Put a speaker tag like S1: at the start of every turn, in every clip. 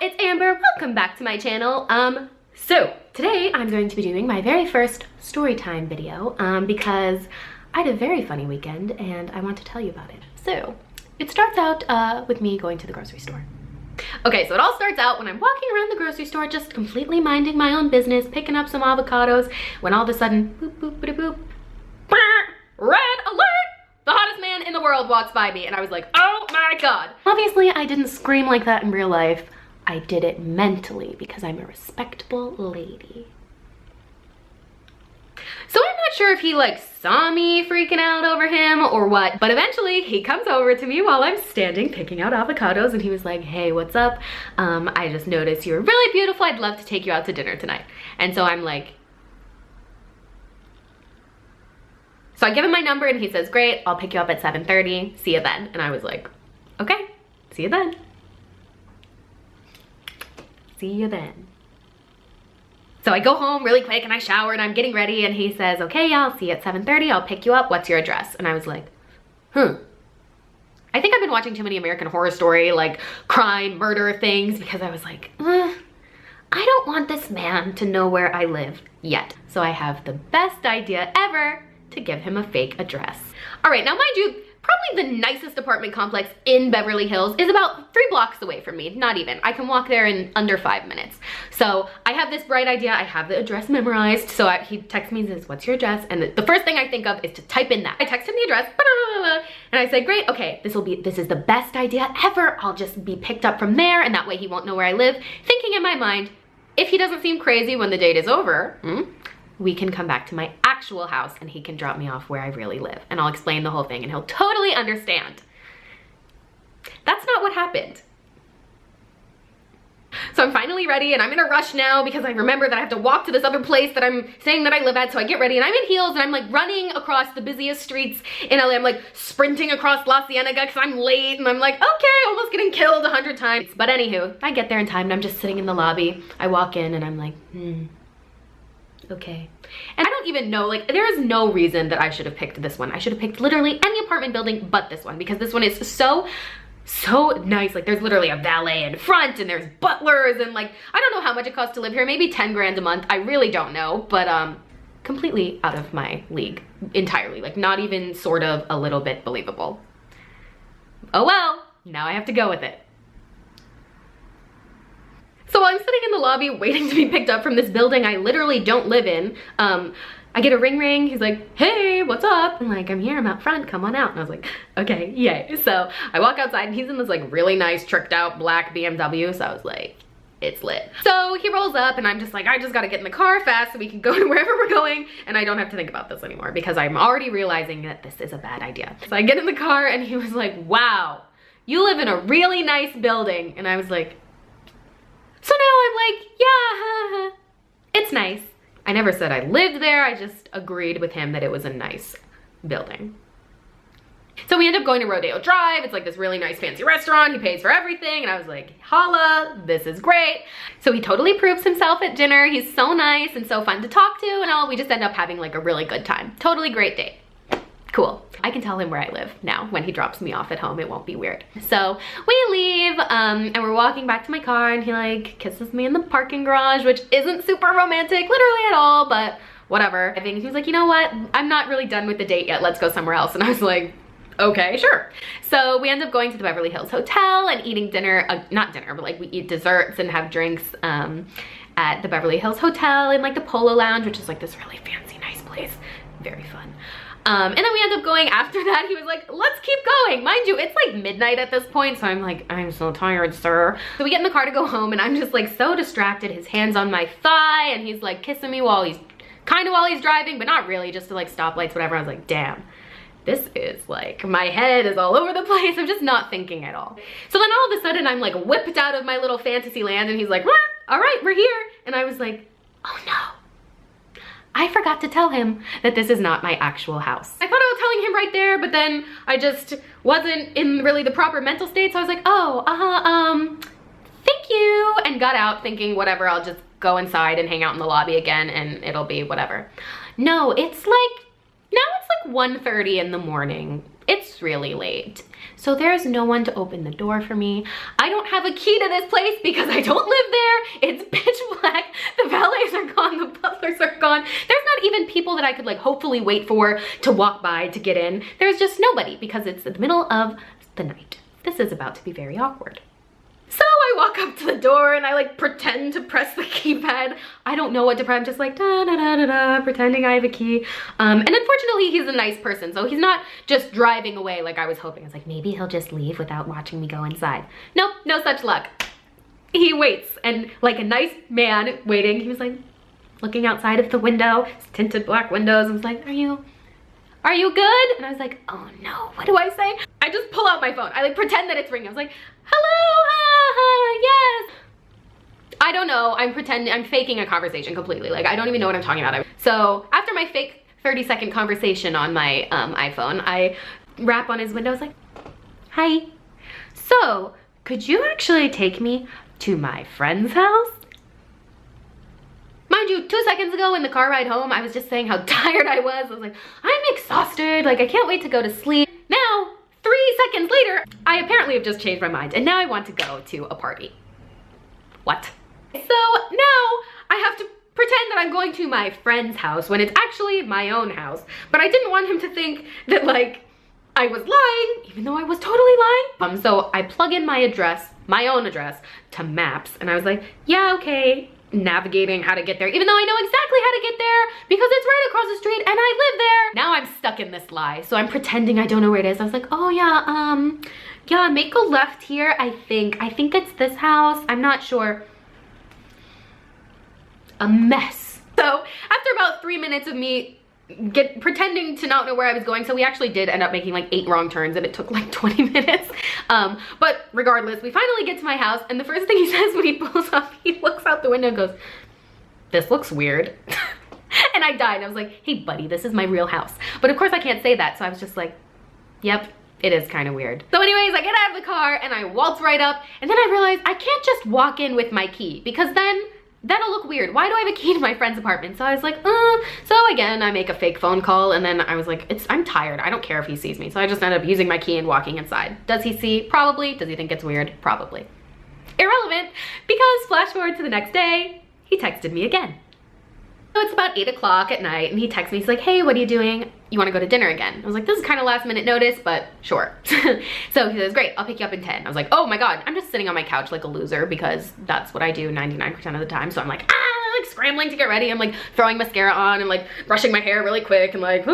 S1: it's Amber. Welcome back to my channel. So today I'm going to be doing my very first story time video because I had a very funny weekend and I want to tell you about it. So it starts out with me going to the grocery store. Okay, so it all starts out when I'm walking around the grocery store, just completely minding my own business, picking up some avocados, when all of a sudden, boop, boop, boop, boop, red alert! The hottest man in the world walks by me, and I was like, oh my god. Obviously, I didn't scream like that in real life. I did it mentally because I'm a respectable lady. So I'm not sure if he like saw me freaking out over him or what, but eventually he comes over to me while I'm standing picking out avocados and he was like, hey, what's up? I just noticed you're really beautiful. I'd love to take you out to dinner tonight. And so I'm like, so I give him my number and he says, great, I'll pick you up at 7:30. See you then. And I was like, okay, see you then. See you then. So I go home really quick and I shower and I'm getting ready and he says, okay, yeah, I'll see you at 7:30. I'll pick you up. What's your address? And I was like, I think I've been watching too many American Horror Story, like crime, murder things, because I was like, I don't want this man to know where I live yet. So I have the best idea ever to give him a fake address. All right, now mind you, probably the nicest apartment complex in Beverly Hills is about 3 blocks away from me, not even. I can walk there in under 5 minutes. So I have this bright idea, I have the address memorized, so he texts me and says, what's your address? And the first thing I think of is to type in that. I text him the address, and I say, great, okay, this is the best idea ever. I'll just be picked up from there, and that way he won't know where I live. Thinking in my mind, if he doesn't seem crazy when the date is over, we can come back to my actual house and he can drop me off where I really live. And I'll explain the whole thing and he'll totally understand. That's not what happened. So I'm finally ready and I'm in a rush now because I remember that I have to walk to this other place that I'm saying that I live at. So I get ready and I'm in heels and I'm like running across the busiest streets in LA. I'm like sprinting across La Cienega because I'm late and I'm like, okay, almost getting killed 100 times. But anywho, I get there in time and I'm just sitting in the lobby. I walk in and I'm like, okay. And I don't even know, like, there is no reason that I should have picked this one. I should have picked literally any apartment building but this one because this one is so nice. Like, there's literally a valet in front and there's butlers and like, I don't know how much it costs to live here. Maybe 10 grand a month. I really don't know, but completely out of my league entirely. Like, not even sort of a little bit believable. Oh well, now I have to go with it. So while I'm sitting in the lobby waiting to be picked up from this building I literally don't live in, I get a ring. He's like, hey, what's up? I'm like, I'm here, I'm out front, come on out. And I was like, okay, yay. So I walk outside and he's in this like really nice tricked out black BMW. So I was like, it's lit. So he rolls up and I'm just like, I just gotta get in the car fast so we can go to wherever we're going and I don't have to think about this anymore because I'm already realizing that this is a bad idea. So I get in the car and he was like, wow, you live in a really nice building. And I was like, so now I'm like, yeah, it's nice. I never said I lived there. I just agreed with him that it was a nice building. So we end up going to Rodeo Drive. It's like this really nice fancy restaurant. He pays for everything. And I was like, holla, this is great. So he totally proves himself at dinner. He's so nice and so fun to talk to and all. We just end up having like a really good time. Totally great date. Cool. I can tell him where I live now. When he drops me off at home, it won't be weird. So we leave and we're walking back to my car and he like kisses me in the parking garage, which isn't super romantic literally at all, but whatever. I think he was like, you know what? I'm not really done with the date yet. Let's go somewhere else. And I was like, okay, sure. So we end up going to the Beverly Hills Hotel and eating dinner, not dinner, but like we eat desserts and have drinks at the Beverly Hills Hotel in like the Polo Lounge, which is like this really fancy, nice place. Very fun. And then we end up going after that. He was like, let's keep going. Mind you, it's like midnight at this point. So I'm like, I'm so tired, sir. So we get in the car to go home and I'm just like so distracted. His hand's on my thigh and he's like kissing me while he's driving, but not really, just to like stoplights, whatever. I was like, damn, this is like, my head is all over the place. I'm just not thinking at all. So then all of a sudden I'm like whipped out of my little fantasy land and he's like, all right, we're here. And I was like, oh no. I forgot to tell him that this is not my actual house. I thought I was telling him right there, but then I just wasn't in really the proper mental state. So I was like, oh, thank you. And got out thinking, whatever, I'll just go inside and hang out in the lobby again and it'll be whatever. No, it's like, now it's like 1:30 in the morning. It's really late. So there's no one to open the door for me. I don't have a key to this place because I don't live there. It's pitch black. The valets are gone, the butlers are gone. There's not even people that I could like hopefully wait for to walk by to get in. There's just nobody because it's the middle of the night. This is about to be very awkward. So I walk up to the door and I like pretend to press the keypad. I don't know what to press. I'm just like da da da da da, pretending I have a key. And unfortunately he's a nice person, so he's not just driving away like I was hoping. I was like, maybe he'll just leave without watching me go inside. Nope, no such luck. He waits, and like a nice man waiting, he was like looking outside of the window, tinted black windows, and was like, are you good? And I was like, oh no, what do I say? I just pull out my phone. I like pretend that it's ringing. I was like, hello, yes. I don't know, I'm faking a conversation completely. Like, I don't even know what I'm talking about. So after my fake 30-second conversation on my iPhone, I rap on his window. I was like, hi. So, could you actually take me to my friend's house? Mind you, 2 seconds ago in the car ride home, I was just saying how tired I was. I was like, I'm exhausted, like I can't wait to go to sleep. Now, 3 seconds later, I apparently have just changed my mind and now I want to go to a party. What? So now I have to pretend that I'm going to my friend's house when it's actually my own house. But I didn't want him to think that like I was lying, even though I was totally lying. So I plug in my address, my own address, to maps, and I was like, yeah, okay, navigating how to get there, even though I know exactly how to get there because it's right across the street and I live there. Now I'm stuck in this lie, so I'm pretending I don't know where it is. I was like, oh yeah, make a left here, I think it's this house, I'm not sure. A mess. So after about 3 minutes of me pretending to not know where I was going, so we actually did end up making like 8 wrong turns and it took like 20 minutes. But regardless, we finally get to my house and the first thing he says when he pulls up, he looks out the window and goes, this looks weird. And I died. I was like, hey buddy, this is my real house. But of course I can't say that, so I was just like, yep, it is kind of weird. So anyways, I get out of the car and I waltz right up, and then I realized I can't just walk in with my key because then that'll look weird. Why do I have a key to my friend's apartment? So I was like, So again, I make a fake phone call, and then I was like, I'm tired. I don't care if he sees me. So I just ended up using my key and walking inside. Does he see? Probably. Does he think it's weird? Probably. Irrelevant, because flash forward to the next day, he texted me again. So it's about 8 o'clock at night, and he texts me, he's like, hey, what are you doing? You wanna go to dinner again? I was like, this is kind of last minute notice, but sure. So he says, great, I'll pick you up in 10. I was like, oh my God, I'm just sitting on my couch like a loser because that's what I do 99% of the time. So I'm like, like scrambling to get ready. I'm like throwing mascara on and like brushing my hair really quick and like,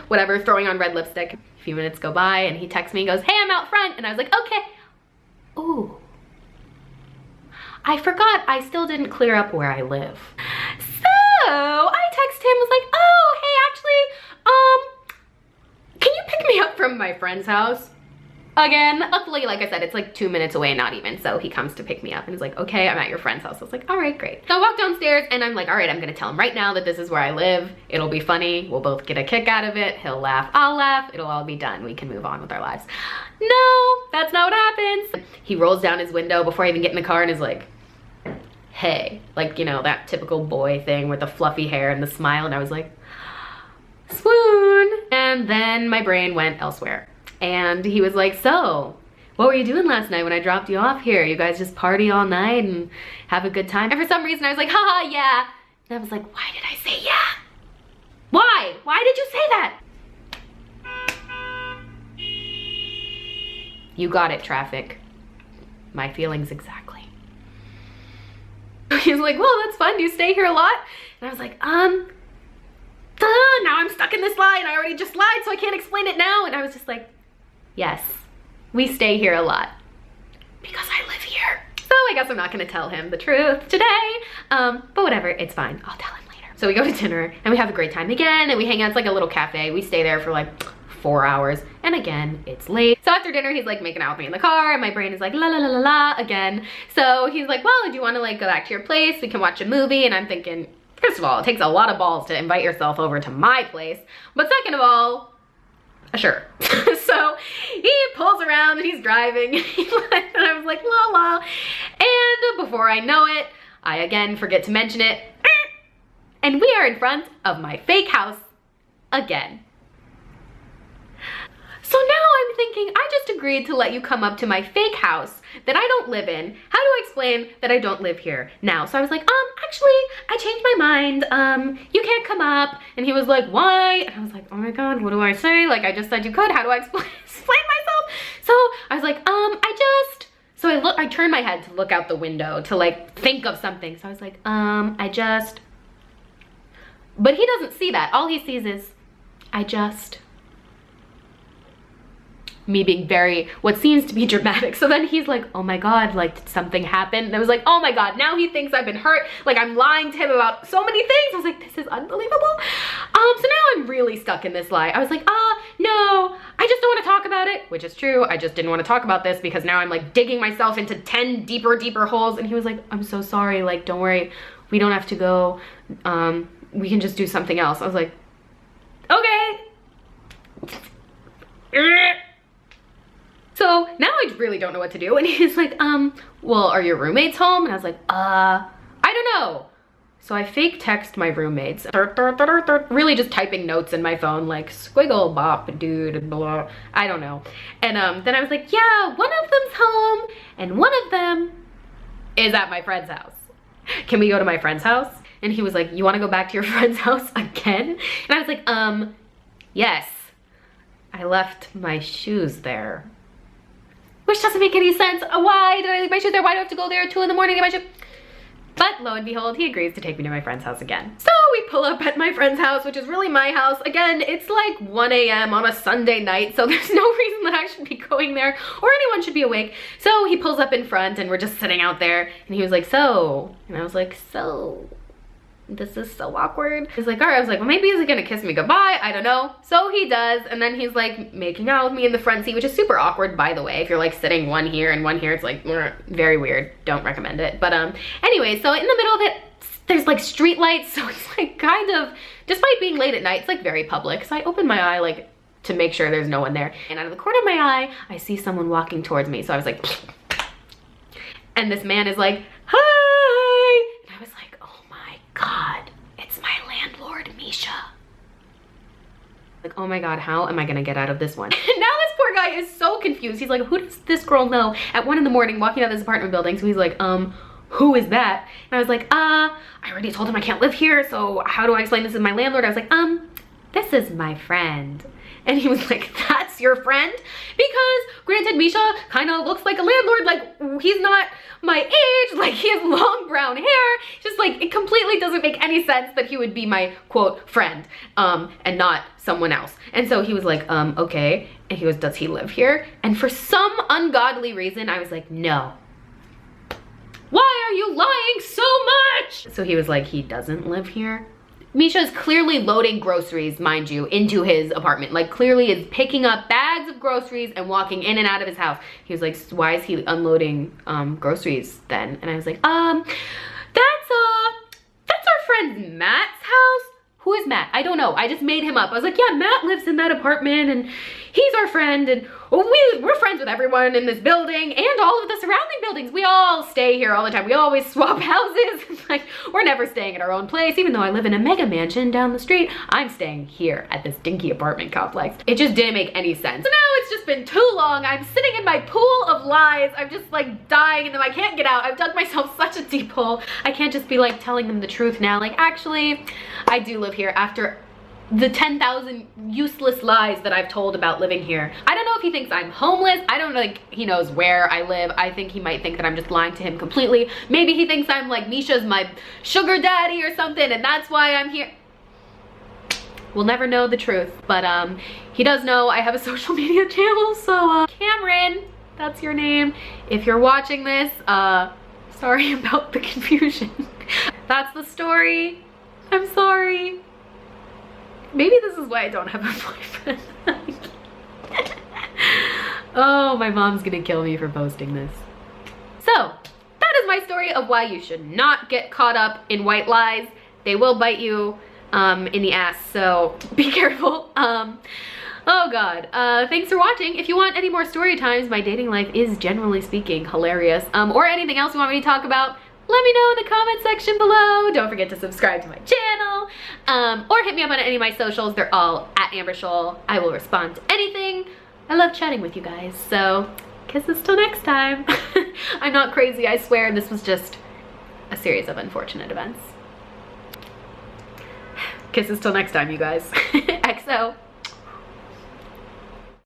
S1: whatever, throwing on red lipstick. A few minutes go by and he texts me and goes, hey, I'm out front. And I was like, okay. Ooh. I forgot I still didn't clear up where I live. So I text him, was like, oh, hey, actually, can you pick me up from my friend's house? Again, luckily, like I said, it's like 2 minutes away, not even. So he comes to pick me up and he's like, okay, I'm at your friend's house. I was like, all right, great. So I walk downstairs and I'm like, all right, I'm gonna tell him right now that this is where I live. It'll be funny. We'll both get a kick out of it. He'll laugh, I'll laugh. It'll all be done. We can move on with our lives. No, that's not what happens. He rolls down his window before I even get in the car and is like, hey, like, you know, that typical boy thing with the fluffy hair and the smile. And I was like, swoon. And then my brain went elsewhere. And he was like, so what were you doing last night when I dropped you off here? You guys just party all night and have a good time? And for some reason I was like, haha, yeah. And I was like, why did I say yeah? Why? Why did you say that? You got it, traffic. My feelings exactly. He's like, well, that's fun. Do you stay here a lot? And I was like, now I'm stuck in this lie and I already just lied, so I can't explain it now. And I was just like, yes, we stay here a lot because I live here. So I guess I'm not gonna tell him the truth today, but whatever, it's fine. I'll tell him later. So we go to dinner and we have a great time again and we hang out. It's like a little cafe. We stay there for like 4 hours and again, it's late. So after dinner, he's like making out with me in the car and my brain is like la la la la la again. So he's like, well, do you wanna like go back to your place? We can watch a movie. And I'm thinking, first of all, it takes a lot of balls to invite yourself over to my place. But second of all, sure. So he pulls around and he's driving and I was like, la la. And before I know it, I again forget to mention it. And we are in front of my fake house again. So now I'm thinking, I just agreed to let you come up to my fake house that I don't live in. How do I explain that I don't live here now? So I was like, actually, I changed my mind. You can't come up. And he was like, why? And I was like, oh my God, what do I say? Like, I just said you could. How do I explain myself? So I was like, so I turned my head to look out the window to like think of something. So I was like, but he doesn't see that. All he sees is, me being very, what seems to be dramatic. So then he's like, oh my God, like, did something happen? And I was like, oh my God, now he thinks I've been hurt. Like, I'm lying to him about so many things. I was like, this is unbelievable. So now I'm really stuck in this lie. I was like, no, I just don't want to talk about it, which is true. I just didn't want to talk about this because now I'm like digging myself into 10 deeper holes. And he was like, I'm so sorry. Like, don't worry. We don't have to go. We can just do something else. I was like, okay. So now I really don't know what to do. And he's like, well, are your roommates home? And I was like, I don't know. So I fake text my roommates, really just typing notes in my phone, like squiggle, bop, dude, blah, I don't know. And then I was like, yeah, one of them's home and one of them is at my friend's house. Can we go to my friend's house? And he was like, you wanna go back to your friend's house again? And I was like, yes, I left my shoes there. Which doesn't make any sense. Why did I leave my shoes there? Why do I have to go there at 2 in the morning to get my shoes? But lo and behold, he agrees to take me to my friend's house again. So we pull up at my friend's house, which is really my house. Again, it's like 1 a.m. on a Sunday night, so there's no reason that I should be going there or anyone should be awake. So he pulls up in front and we're just sitting out there and he was like, so, and I was like, so, this is so awkward. He's like, all right. I was like, well, maybe he's gonna kiss me goodbye. I don't know. So he does. And then he's like making out with me in the front seat, which is super awkward, by the way. If you're like sitting one here and one here, it's like very weird. Don't recommend it. But anyway, so in the middle of it, there's like street lights. So it's like kind of, despite being late at night, it's like very public. So I open my eye like to make sure there's no one there. And out of the corner of my eye, I see someone walking towards me. So I was like, and this man is like, hi. And I was like, God, it's my landlord, Misha. Like, oh my God, how am I gonna get out of this one? And now this poor guy is so confused. He's like, who does this girl know at 1 in the morning walking out of this apartment building? So he's like, who is that? And I was like, I already told him I can't live here, so how do I explain this is my landlord? I was like, this is my friend. And he was like, that's your friend? Because granted, Misha kind of looks like a landlord. Like, he's not my age. Like, he has long brown hair. Just like, it completely doesn't make any sense that he would be my quote friend and not someone else. And so he was like, okay. And he goes, does he live here? And for some ungodly reason, I was like, no. Why are you lying so much? So he was like, he doesn't live here. Misha is clearly loading groceries, mind you, into his apartment. Like, clearly is picking up bags of groceries and walking in and out of his house. He was like, why is he unloading groceries then? And I was like, that's our friend Matt's house. Who is Matt? I don't know. I just made him up. I was like, yeah, Matt lives in that apartment and he's our friend and we're friends with everyone in this building and all of the surrounding buildings. We all stay here all the time. We always swap houses. Like, we're never staying at our own place. Even though I live in a mega mansion down the street, I'm staying here at this dinky apartment complex. It just didn't make any sense. So now it's just been too long. I'm sitting in my pool of lies. I'm just like dying and then I can't get out. I've dug myself such a deep hole. I can't just be like telling them the truth now. Like, actually, I do live here after the 10,000 useless lies that I've told about living here. I don't know if he thinks I'm homeless. I don't think he knows where I live. I think he might think that I'm just lying to him completely. Maybe he thinks I'm like Misha's my sugar daddy or something and that's why I'm here. We'll never know the truth, but he does know I have a social media channel. So Cameron, that's your name. If you're watching this, sorry about the confusion. That's the story. I'm sorry. Maybe this is why I don't have a boyfriend. Oh, my mom's gonna kill me for posting this. So, that is my story of why you should not get caught up in white lies. They will bite you in the ass, so be careful. Oh God, thanks for watching. If you want any more story times, my dating life is generally speaking hilarious. Or anything else you want me to talk about, let me know in the comment section below. Don't forget to subscribe to my channel, or hit me up on any of my socials. They're all at Amber Scholl. I will respond to anything. I love chatting with you guys, so kisses till next time. I'm not crazy, I swear. This was just a series of unfortunate events. Kisses till next time, you guys. XO.